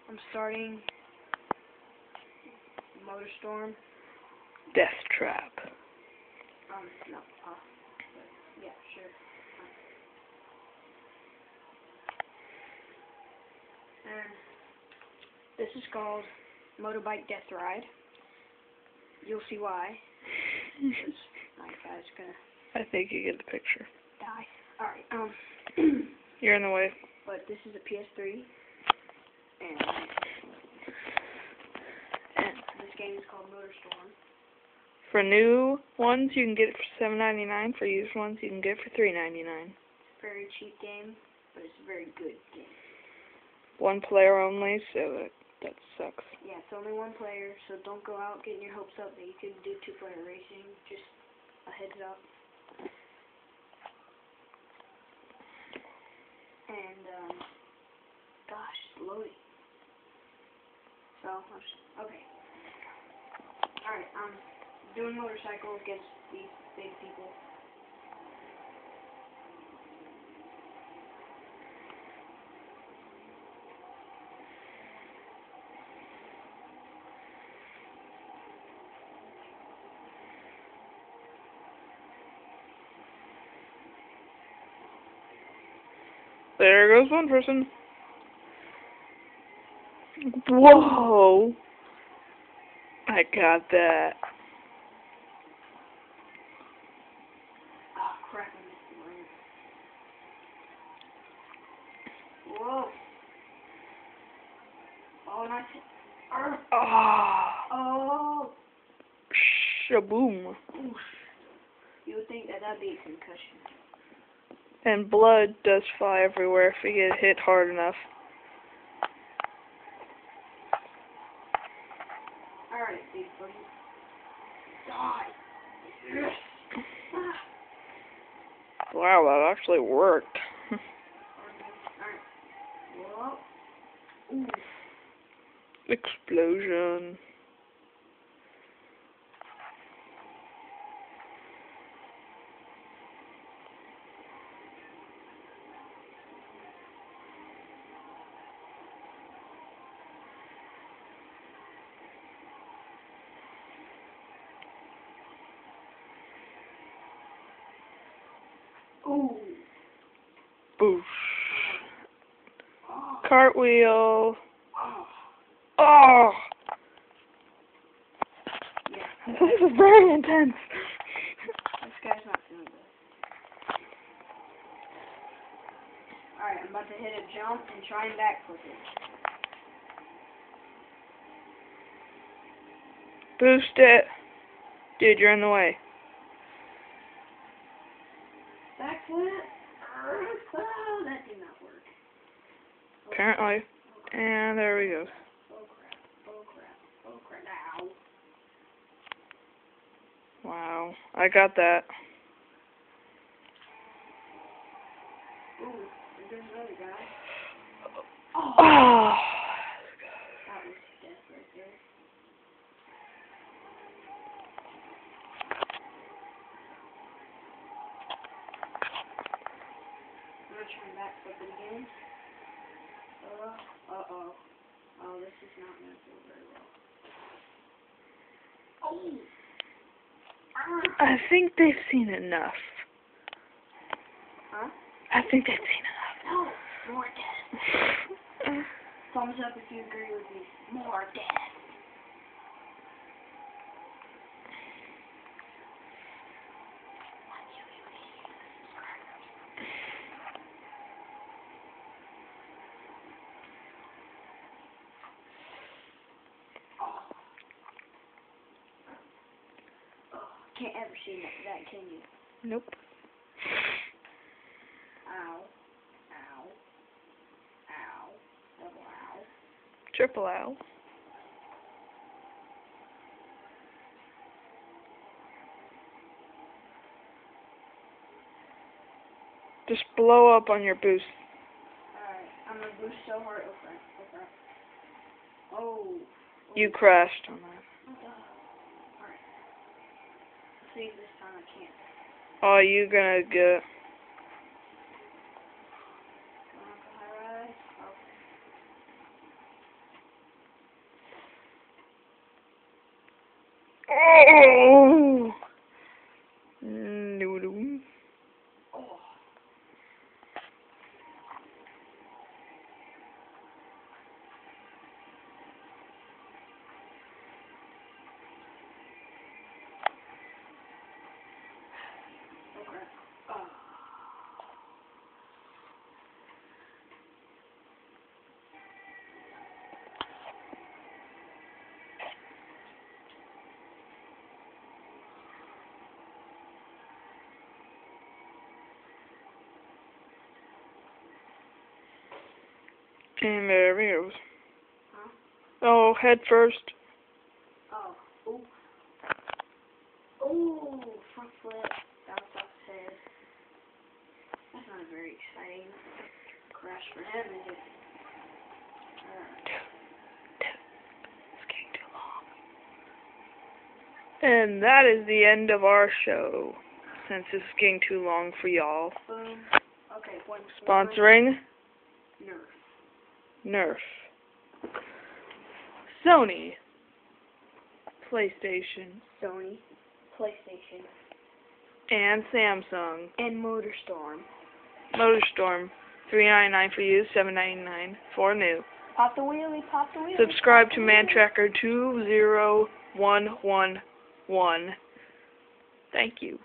I'm starting motorstorm. Death trap. No, yeah, sure. And this is called motorbike death ride. You'll see why. My guy's gonna I think you get the picture. die. Alright, You're in the way. but this is a PS3, and this game is called Motorstorm. For new ones, you can get it for $7.99. For used ones, you can get it for $3.99. Very cheap game, but it's a very good game. One player only, so that sucks. Yeah, it's only one player, so don't go out getting your hopes up that you can do two-player racing. Just a heads up. And, gosh, it's loading. So, okay. Alright, doing motorcycle against these big people. There goes one person. Whoa! I got that. Oh, crap, I missed the ring. Whoa. Oh, nice. Oh. Shaboom. Oof. You would think that that'd be a concussion. And blood does fly everywhere if you get hit hard enough. Alright, big buddy. Die. Yes. Wow, that actually worked. Alright. Whoa. Ooh. Explosion. Ooh. Boosh. Oh. Cartwheel. Oh. Oh! Yeah. This is very intense. This guy's not feeling good. Alright, I'm about to hit a jump and try and backflip it. Boost it. Dude, you're in the way. Backflip. Oh, that did not work. Apparently. And there we go. Oh crap. Oh crap. Oh crap. Ow. Wow. I got that. Ooh, there's another guy. Oh. That was death right there. I'm gonna try and backflip it again. Uh-oh. Oh, this is not gonna feel very well. Oh! I think they've seen enough. Huh? I think they've seen enough. No! More death! Thumbs up if you agree with me. More death! Can't ever see that, can you? Nope. Ow. Ow. Ow. Double ow. Triple ow. Just blow up on your boost. Alright, I'm gonna boost so hard. Oh crap. Oh crap. Oh. You crashed on that. Alright. See if this time I can't. Oh, you gonna get... Oh! Noodle. Oh. Okay. Oh. And there it goes. Huh? Oh, head first. Oh. Ooh. Ooh. Front flip. Bounce off his head. That's not a very exciting crash for him, is it? It's getting too long. And that is the end of our show. Since it's getting too long for y'all. Boom. Okay, one. Sponsoring Nerf. Nerf. Sony. PlayStation. Sony. PlayStation. And Samsung. And motorstorm. Motorstorm. $3.99 for used, $7.99 for new. Pop the wheelie, pop the wheelie. Subscribe to ManTracker 20111. Thank you.